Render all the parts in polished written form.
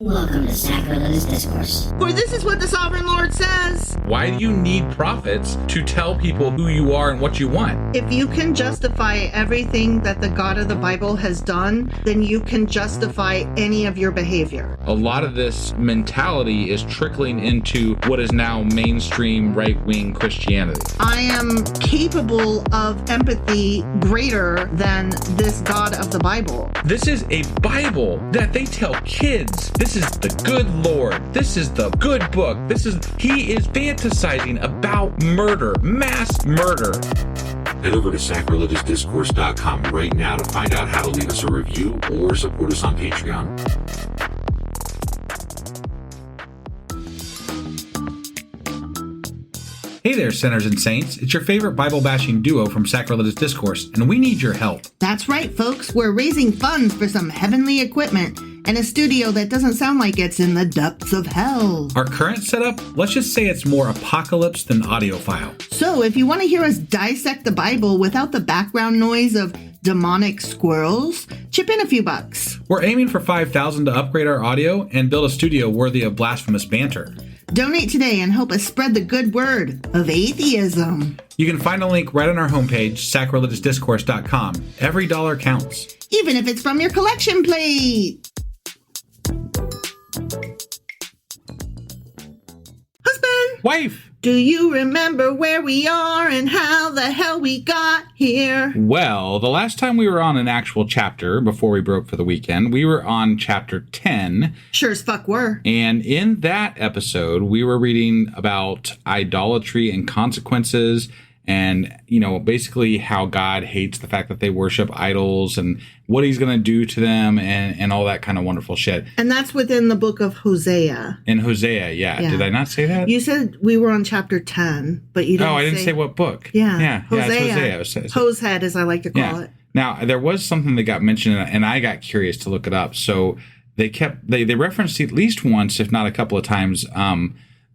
Welcome to Sacrilegious Discourse. For this is what the Sovereign Lord says. Why do you need prophets to tell people who you are and what you want? If you can justify everything that the God of the Bible has done, then you can justify any of your behavior. A lot of this mentality is trickling into what is now mainstream right-wing Christianity. I am capable of empathy greater than this God of the Bible. This is a Bible that they tell kids. This is the good Lord. This is the good book. He is fantasizing about murder, mass murder. Head over to sacrilegiousdiscourse.com right now to find out how to leave us a review or support us on Patreon. Hey there, sinners and saints. It's your favorite Bible-bashing duo from Sacrilegious Discourse, and we need your help. That's right, folks. We're raising funds for some heavenly equipment and a studio that doesn't sound like it's in the depths of hell. Our current setup, let's just say it's more apocalypse than audiophile. So if you want to hear us dissect the Bible without the background noise of demonic squirrels, chip in a few bucks. We're aiming for $5,000 to upgrade our audio and build a studio worthy of blasphemous banter. Donate today and help us spread the good word of atheism. You can find a link right on our homepage, sacrilegiousdiscourse.com. Every dollar counts. Even if it's from your collection plate. Husband! Wife! Do you remember where we are and how the hell we got here? Well, the last time we were on an actual chapter before we broke for the weekend, we were on chapter 10. Sure as fuck were. And in that episode, we were reading about idolatry and consequences and, basically how God hates the fact that they worship idols and what he's going to do to them and all that kind of wonderful shit. And that's within the book of Hosea. In Hosea, yeah. Did I not say that? You said we were on chapter 10, but you didn't I didn't say what book. Yeah. Hosea. It's Hosea. Hosehead, as I like to call it. Now, there was something that got mentioned, and I got curious to look it up. So they referenced at least once, if not a couple of times,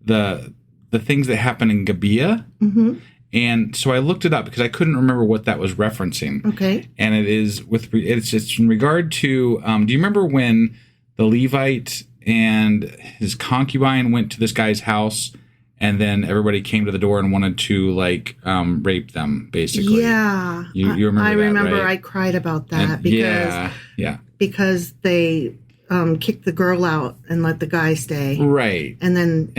the things that happened in Gibeah. Mm-hmm. And so I looked it up because I couldn't remember what that was referencing. Okay. And it's in regard to, do you remember when the Levite and his concubine went to this guy's house and then everybody came to the door and wanted to rape them, basically? Yeah. You remember that, I remember right? I cried about that because they kicked the girl out and let the guy stay. Right. And then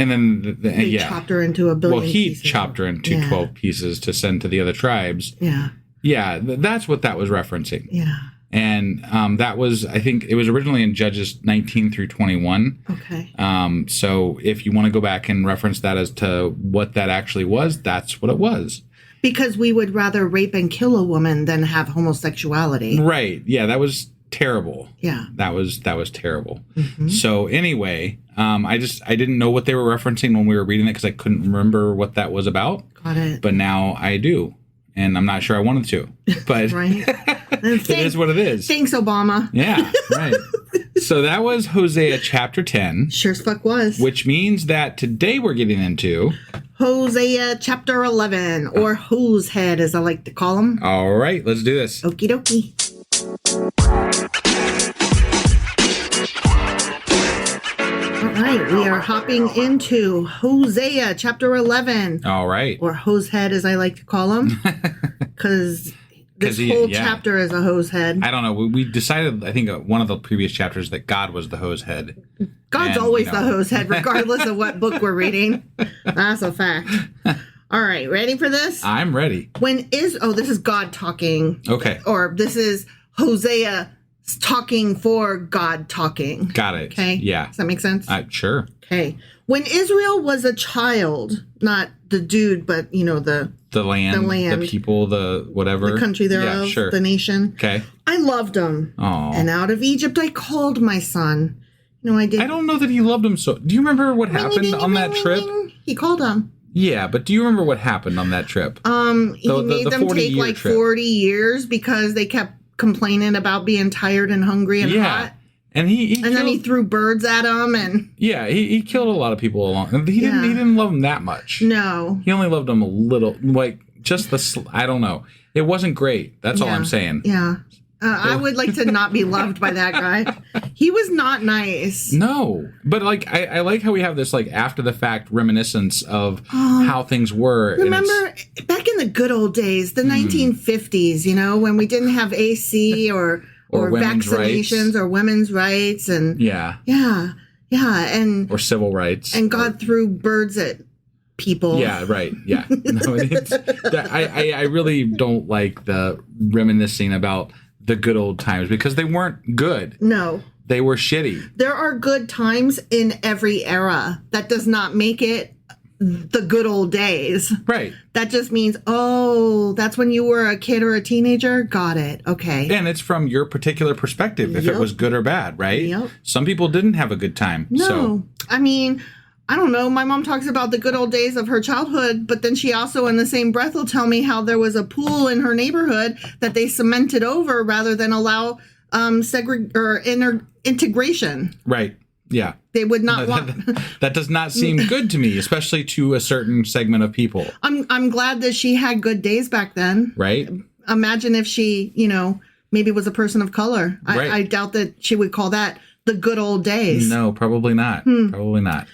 they chopped her into a billion pieces. Well, he chopped her into 12 pieces to send to the other tribes. Yeah. Yeah, that's what that was referencing. Yeah. And that was, I think, it was originally in Judges 19 through 21. Okay. So if you want to go back and reference that as to what that actually was, that's what it was. Because we would rather rape and kill a woman than have homosexuality. Right. Yeah, that was terrible. Yeah. That was terrible. Mm-hmm. So anyway, I didn't know what they were referencing when we were reading it because I couldn't remember what that was about. Got it. But now I do. And I'm not sure I wanted to. But right. It is what it is. Thanks, Obama. Yeah, right. So that was Hosea chapter 10. Sure as fuck was. Which means that today we're getting into Hosea chapter 11, or Hosehead as I like to call him. All right, let's do this. Okie dokie. All right, we are hopping into Hosea chapter 11. All right. Or Hosehead as I like to call him. Because this whole chapter is a hosehead. I don't know. We decided, I think, one of the previous chapters that God was the hosehead. God's always the hosehead, regardless of what book we're reading. That's a fact. All right, ready for this? I'm ready. This is God talking. Okay. Or this is Hosea talking for God talking. Got it. Okay. Yeah. Does that make sense? Sure. Okay. When Israel was a child, not the dude, but the land, the people, the whatever, the country thereof, sure. the nation. Okay. I loved him. Aww. And out of Egypt I called my son. I did. I don't know that he loved him so. Do you remember what happened on that trip? He called him. Yeah, but do you remember what happened on that trip? He made them take like 40 years because they kept complaining about being tired and hungry and hot. And then he threw birds at them and he killed a lot of people along. He didn't love them that much. No, he only loved them a little, like just I don't know. It wasn't great. That's all I'm saying. Yeah, I would like to not be loved by that guy. He was not nice. No, but like I like how we have this like after the fact reminiscence of how things were. Remember back in the good old days, the 1950s, when we didn't have AC or vaccinations rights. Or women's rights and yeah, and or civil rights, and God threw birds at people. Yeah, right. Yeah, no, I really don't like the reminiscing about the good old times because they weren't good. No. They were shitty. There are good times in every era. That does not make it the good old days. Right. That just means, that's when you were a kid or a teenager? Got it. Okay. And it's from your particular perspective, if it was good or bad, right? Yep. Some people didn't have a good time. No. So. I mean, I don't know. My mom talks about the good old days of her childhood, but then she also in the same breath will tell me how there was a pool in her neighborhood that they cemented over rather than allow integration. Right. Yeah. They would not want. That does not seem good to me, especially to a certain segment of people. I'm glad that she had good days back then. Right. Imagine if she, maybe was a person of color. Right. I doubt that she would call that the good old days. No, probably not. Probably not.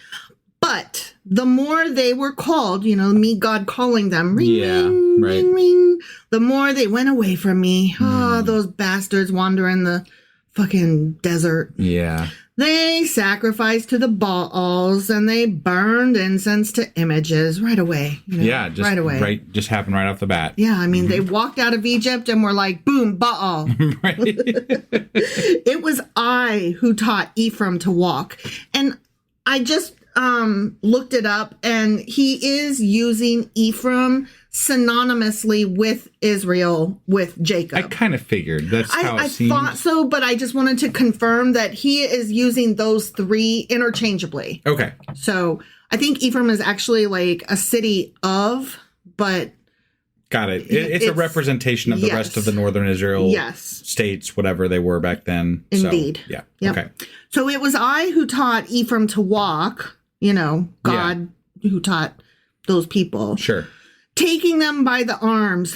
But the more they were called, me, God calling them, ring, ring, right. ring, ring, the more they went away from me. Those bastards wandering the fucking desert. Yeah. They sacrificed to the Baals and they burned incense to images right away. Just right away. Right, just happened right off the bat. Yeah, I mean, they walked out of Egypt and were like, boom, Baal. Right. It was I who taught Ephraim to walk. And I just looked it up, and he is using Ephraim synonymously with Israel, with Jacob. I kind of figured that's how it seemed. I thought so, but I just wanted to confirm that he is using those three interchangeably. Okay. So I think Ephraim is actually like a city of, but... Got it. It's a representation of the rest of the northern Israel states, whatever they were back then. Indeed. So, yeah. Yep. Okay. So it was I who taught Ephraim to walk, God who taught those people. Sure. Taking them by the arms,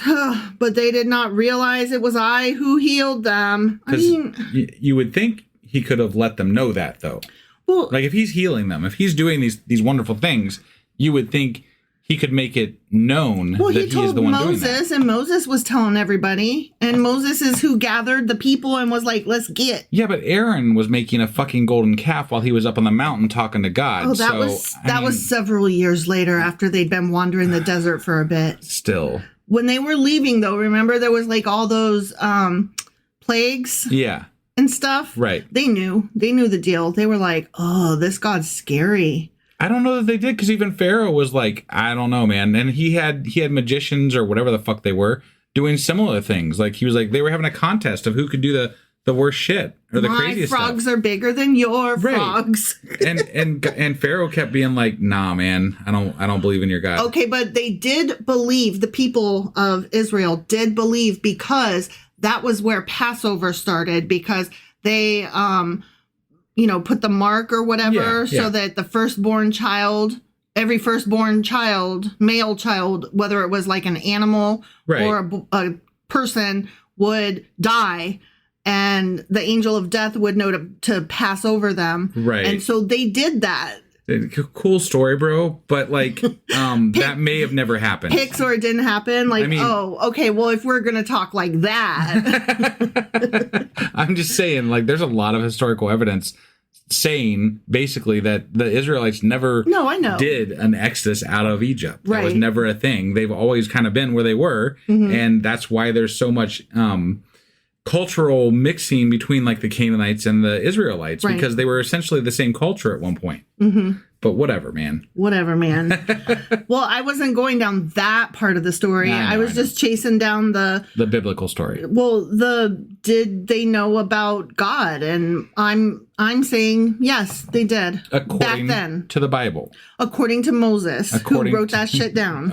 but they did not realize it was I who healed them. I mean, you would think he could have let them know that, though. Well, like if he's healing them, if he's doing these wonderful things, you would think he could make it known that he is the one doing that. Moses, and Moses was telling everybody, and Moses is who gathered the people and was like, let's get. Yeah, but Aaron was making a fucking golden calf while he was up on the mountain talking to God. Oh, that was several years later after they'd been wandering the desert for a bit. Still. When they were leaving, though, remember there was like all those plagues? Yeah. And stuff? Right. They knew the deal. They were like, oh, this God's scary. I don't know that they did, because even Pharaoh was like, I don't know, man. And he had magicians or whatever the fuck they were doing similar things. Like he was like, they were having a contest of who could do the worst shit or the craziest stuff. My frogs are bigger than your frogs. and Pharaoh kept being like, nah, man, I don't believe in your God. Okay, but they did believe, the people of Israel did believe, because that was where Passover started, because they put the mark or whatever so that the firstborn child, every firstborn child, male child, whether it was like an animal or a person, would die, and the angel of death would know to pass over them. Right. And so they did that. Cool story, bro. But like, that may have never happened. Or it didn't happen. Like, okay. Well, if we're going to talk like that. I'm just saying, like, there's a lot of historical evidence saying basically that the Israelites never did an exodus out of Egypt. That was never a thing. They've always kind of been where they were. Mm-hmm. And that's why there's so much cultural mixing between like the Canaanites and the Israelites, because they were essentially the same culture at one point. Mm-hmm. But whatever, man. Whatever, man. Well, I wasn't going down that part of the story. I was just chasing down the biblical story. Well, did they know about God? And I'm saying yes, they did. According back then to the Bible. According to Moses, who wrote that shit down.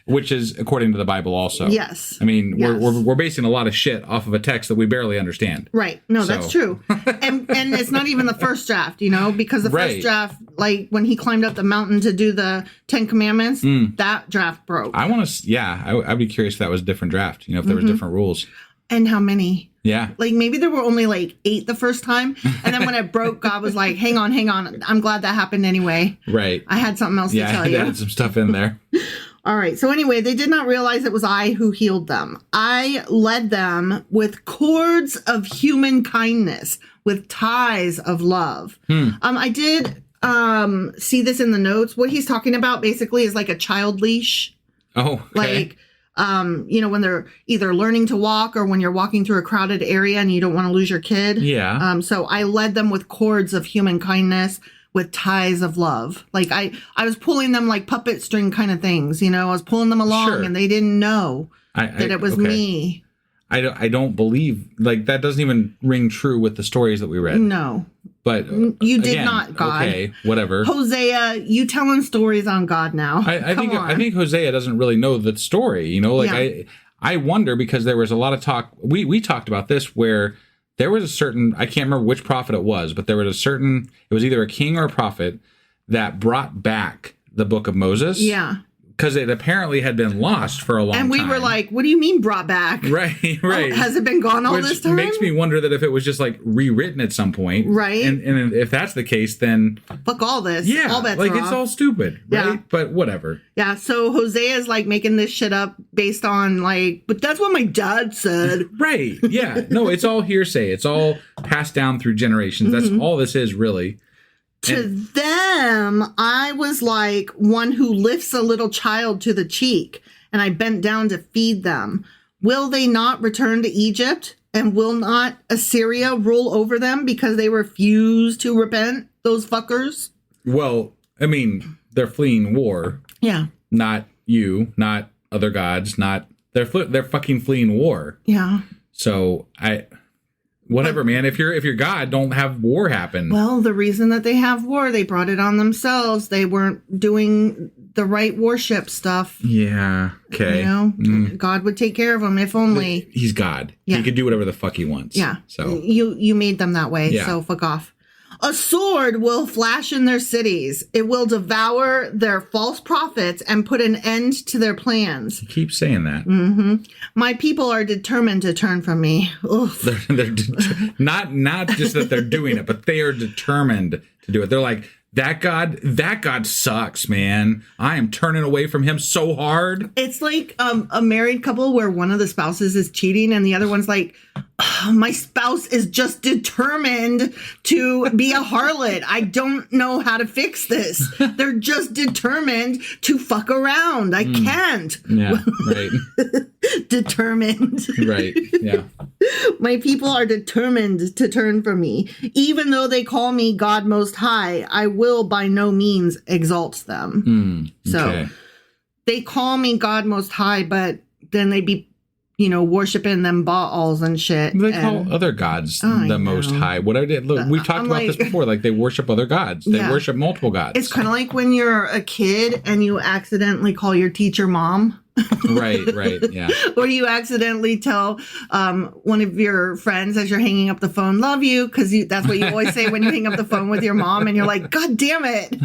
Which is according to the Bible also. Yes. I mean, we're basing a lot of shit off of a text that we barely understand. Right. No, that's true. and it's not even the first draft, because the first draft, like when he climbed up the mountain to do the 10 Commandments, that draft broke. I want to, I'd be curious if that was a different draft, if there was different rules. And how many? Yeah. Like maybe there were only like 8 the first time. And then when it broke, God was like, hang on. I'm glad that happened anyway. Right. I had something else to tell you. Yeah, had some stuff in there. All right. So anyway, they did not realize it was I who healed them. I led them with cords of human kindness, with ties of love. I did see this in the notes. What he's talking about basically is like a child leash. Oh, okay. Like, when they're either learning to walk or when you're walking through a crowded area and you don't want to lose your kid. Yeah. So I led them with cords of human kindness, with ties of love. Like I was pulling them like puppet string kind of things, I was pulling them along and they didn't know that it was me. I don't believe, like, that doesn't even ring true with the stories that we read. No. But you did not, God. Okay, whatever. Hosea, you telling stories on God now. I think Hosea doesn't really know the story, I wonder, because there was a lot of talk. We talked about this where there was a certain, I can't remember which prophet it was, but there was it was either a king or a prophet that brought back the book of Moses. Yeah. Because it apparently had been lost for a long time. And we were like, what do you mean brought back? Right. Oh, has it been gone all this time? Which makes me wonder that if it was just like rewritten at some point. Right. And if that's the case, then... Fuck all this. Yeah. All bets like are it's off. all stupid. Right? Yeah. But whatever. Yeah. So Hosea is like making this shit up based on like, but that's what my dad said. Right. Yeah. No, it's all hearsay. It's all passed down through generations. That's all this is, really. To them, I was like one who lifts a little child to the cheek, and I bent down to feed them. Will they not return to Egypt? And will not Assyria rule over them because they refuse to repent, those fuckers? Well, I mean, they're fleeing war. Yeah. Not you, not other gods, they're fucking fleeing war. Yeah. So whatever, man. If you're God, don't have war happen. Well, the reason that they have war, they brought it on themselves. They weren't doing the right worship stuff. Yeah. Okay. God would take care of them if only. He's God. Yeah. He could do whatever the fuck he wants. Yeah. So you made them that way. Yeah. So fuck off. A sword will flash in their cities. It will devour their false prophets and put an end to their plans. You keep saying that. Mm-hmm. My people are determined to turn from me. They're not just that they're doing it, but they are determined to do it. They're like, that God sucks, man. I am turning away from him so hard. It's like a married couple where one of the spouses is cheating and the other one's like, my spouse is just determined to be a harlot. I don't know how to fix this. They're just determined to fuck around. I can't. Yeah, right. Determined. Right, yeah. My people are determined to turn from me. Even though they call me God Most High, I will by no means exalt them. So they call me God Most High, but then they be worshiping them Baals and shit. They call other gods the Most High. What I did, look, we've talked about this before. Like, they worship other gods. They worship multiple gods. It's kind of like when you're a kid and you accidentally call your teacher mom. Right, yeah. Or you accidentally tell one of your friends as you're hanging up the phone, love you, because that's what you always say when you hang up the phone with your mom, and you're like, God damn it.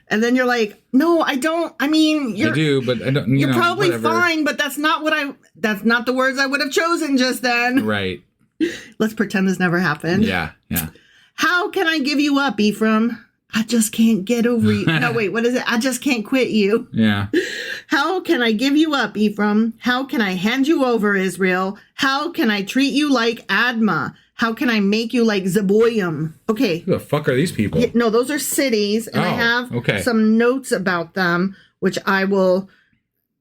And then you're like, no, I don't. I mean, I do, but I don't. You're probably fine, but that's not the words I would have chosen just then. Right. Let's pretend this never happened. Yeah. How can I give you up, Ephraim? I just can't get over you. No, wait, what is it? I just can't quit you. Yeah. How can I give you up, Ephraim? How can I hand you over, Israel? How can I treat you like Admah? How can I make you like Zeboim? Okay. Who the fuck are these people? No, those are cities, and I have some notes about them, which I will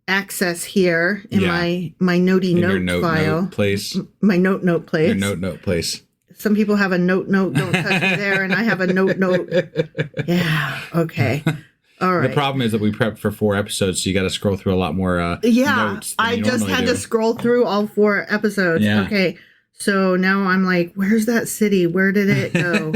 access here in my notey note file. Note place. My note place. Your note place. Some people have a note, don't touch me there, and I have a note. Yeah, okay. All right. The problem is that we prepped for 4 episodes, so you got to scroll through a lot more notes than I you just had do. to scroll through all 4 episodes. Yeah. Okay, so now I'm like, where's that city? Where did it go?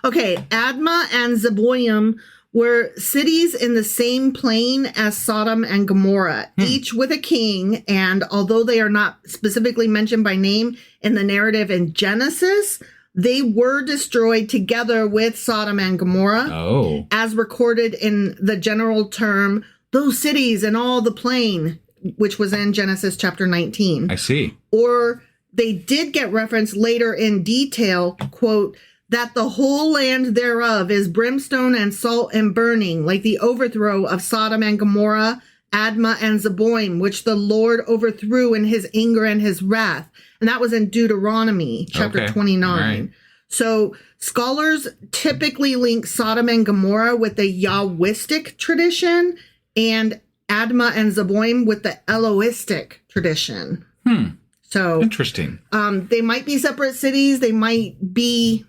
Okay, Admah and Zeboim were cities in the same plain as Sodom and Gomorrah, each with a king, and although they are not specifically mentioned by name in the narrative in Genesis, they were destroyed together with Sodom and Gomorrah, as recorded in the general term, those cities and all the plain, which was in Genesis chapter 19. I see. Or they did get referenced later in detail, quote, that the whole land thereof is brimstone and salt and burning, like the overthrow of Sodom and Gomorrah, Admah and Zeboim, which the Lord overthrew in his anger and his wrath. And that was in Deuteronomy chapter 29. Right. So scholars typically link Sodom and Gomorrah with the Yahwistic tradition and Admah and Zeboim with the Elohistic tradition. So interesting. They might be separate cities. They might be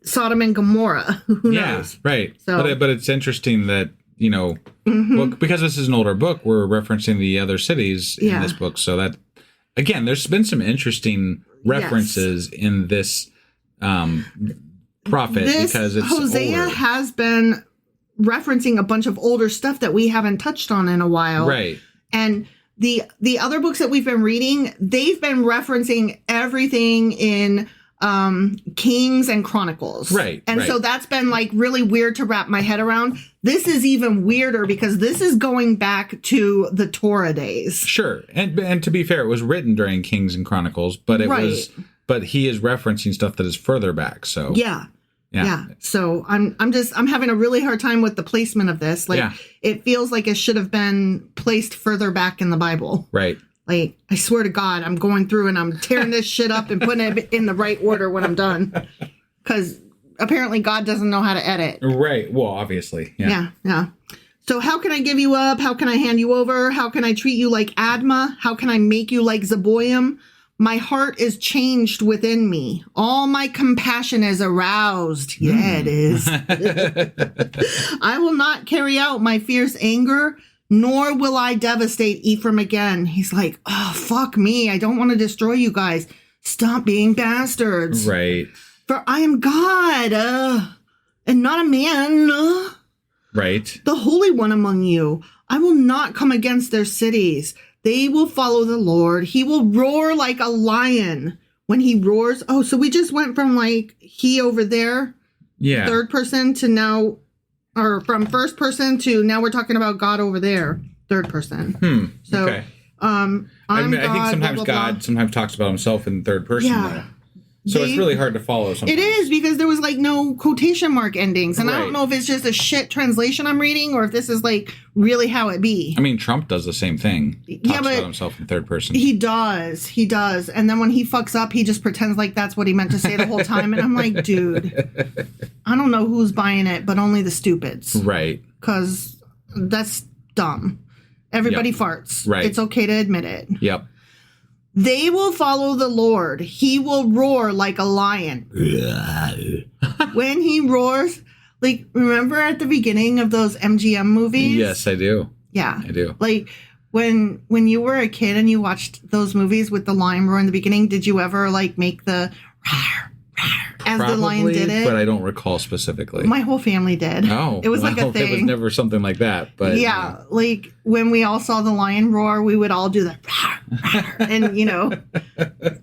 Sodom and Gomorrah. Who knows? Right. So, but it's interesting that, you know, well, because this is an older book, we're referencing the other cities in this book. So that, again, there's been some interesting references in this prophet because it's Hosea older. has been referencing a bunch of older stuff that we haven't touched on in a while. Right. And the other books that we've been reading, they've been referencing everything in Kings and Chronicles. Right. And so that's been like really weird to wrap my head around. This is even weirder because this is going back to the Torah days. Sure. And to be fair, it was written during Kings and Chronicles, but but he is referencing stuff that is further back. So yeah. So I'm having a really hard time with the placement of this. Like it feels like it should have been placed further back in the Bible. Right. Like, I swear to God, I'm going through and I'm tearing this shit up and putting it in the right order when I'm done. Because apparently God doesn't know how to edit. Right. Well, obviously. Yeah. So how can I give you up? How can I hand you over? How can I treat you like Admah? How can I make you like Zeboim? My heart is changed within me. All my compassion is aroused. Yeah, it is. I will not carry out my fierce anger, nor will I devastate Ephraim again. He's like, oh, fuck me. I don't want to destroy you guys. Stop being bastards. Right. For I am God, and not a man. Right. The Holy One among you. I will not come against their cities. They will follow the Lord. He will roar like a lion when he roars. Oh, so we just went from like he over there, third person, to now, or from first person to now we're talking about God over there, third person. So, okay. I think God, sometimes blah, blah, God blah. sometimes talks about himself in third person. Yeah. So it's really hard to follow sometimes. It is because there was like no quotation mark endings. And I Right. don't know if it's just a shit translation I'm reading or if this is like really how it be. I mean, Trump does the same thing. Talks but about himself in third person. He does. And then when he fucks up, he just pretends like that's what he meant to say the whole time. And I'm like, dude, I don't know who's buying it, but only the stupids. Right. Because that's dumb. Everybody farts. Right. It's okay to admit it. Yep. They will follow the Lord. He will roar like a lion. When he roars, like, remember at the beginning of those MGM movies? Yes, I do. Yeah. I do. Like, when you were a kid and you watched those movies with the lion roar in the beginning, did you ever, like, make the as Probably, the lion did it? But I don't recall specifically. My whole family did. Oh. It was like a thing. It was never something like that. But yeah, like when we all saw the lion roar, we would all do the and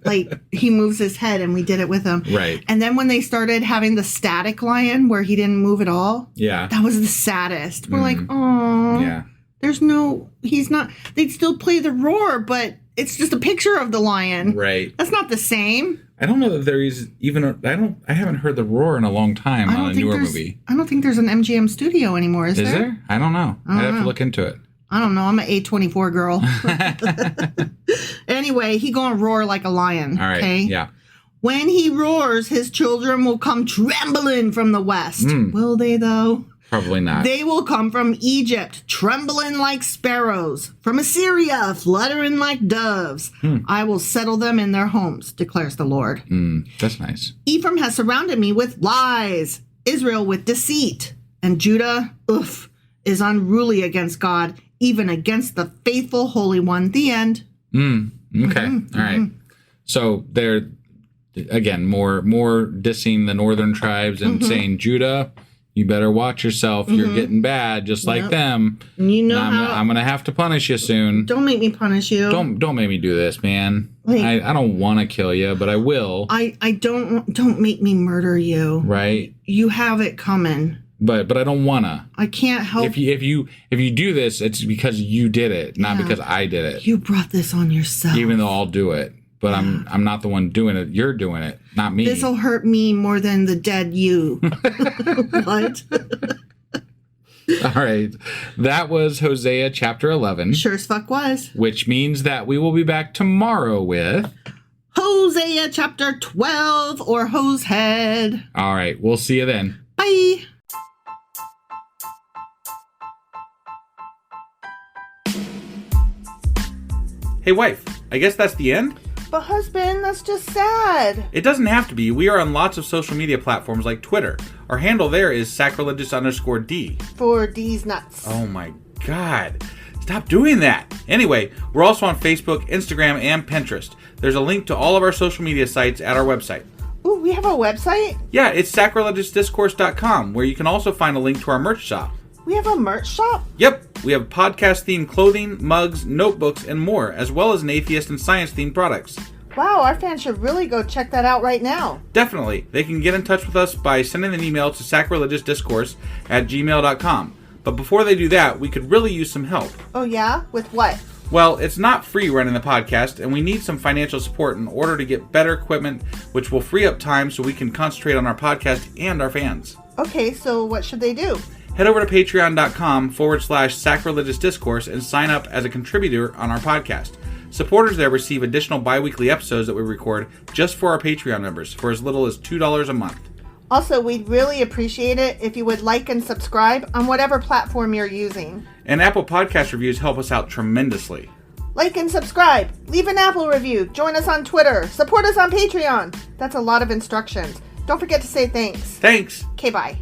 like he moves his head and we did it with him. Right. And then when they started having the static lion where he didn't move at all, that was the saddest. We're like, oh, he's not. They'd still play the roar, but it's just a picture of the lion. Right. That's not the same. I don't know that there is even I haven't heard the roar in a long time on a newer movie. I don't think there's an MGM studio anymore, is there? Is there? I don't know. I'd have to look into it. I don't know. I'm an A24 girl. Anyway, he gonna roar like a lion. All right. Okay? Yeah. When he roars, his children will come trembling from the west. Will they, though? Probably not. They will come from Egypt, trembling like sparrows. From Assyria, fluttering like doves. I will settle them in their homes, declares the Lord. That's nice. Ephraim has surrounded me with lies, Israel with deceit, and Judah, is unruly against God, even against the faithful Holy One. The end. Okay. All right. So they're, again, more dissing the northern tribes and saying, Judah, you better watch yourself. You're getting bad, just like them. You know I'm going to have to punish you soon. Don't make me punish you. Don't make me do this, man. Like, I don't want to kill you, but I will. I don't make me murder you. Right. You have it coming. But I don't wanna. I can't help. If you do this, it's because you did it, not because I did it. You brought this on yourself. Even though I'll do it. but I'm not the one doing it. You're doing it, not me. This'll hurt me more than the dead you. What? All right. That was Hosea chapter 11. Sure as fuck was. Which means that we will be back tomorrow with Hosea chapter 12 or Hosehead. All right. We'll see you then. Bye. Hey, wife. I guess that's the end? But husband, that's just sad. It doesn't have to be. We are on lots of social media platforms like Twitter. Our handle there is sacrilegious_D. For D's nuts. Oh my God. Stop doing that. Anyway, we're also on Facebook, Instagram, and Pinterest. There's a link to all of our social media sites at our website. Ooh, we have a website? Yeah, it's sacrilegiousdiscourse.com, where you can also find a link to our merch shop. We have a merch shop? Yep, we have podcast-themed clothing, mugs, notebooks, and more, as well as an atheist and science-themed products. Wow, our fans should really go check that out right now. Definitely. They can get in touch with us by sending an email to sacrilegiousdiscourse@gmail.com. But before they do that, we could really use some help. Oh yeah? With what? Well, it's not free running the podcast, and we need some financial support in order to get better equipment, which will free up time so we can concentrate on our podcast and our fans. Okay, so what should they do? Head over to patreon.com/sacrilegiousdiscourse and sign up as a contributor on our podcast. Supporters there receive additional bi-weekly episodes that we record just for our Patreon members for as little as $2 a month. Also, we'd really appreciate it if you would like and subscribe on whatever platform you're using. And Apple Podcast reviews help us out tremendously. Like and subscribe. Leave an Apple review. Join us on Twitter. Support us on Patreon. That's a lot of instructions. Don't forget to say thanks. Thanks. Okay, bye.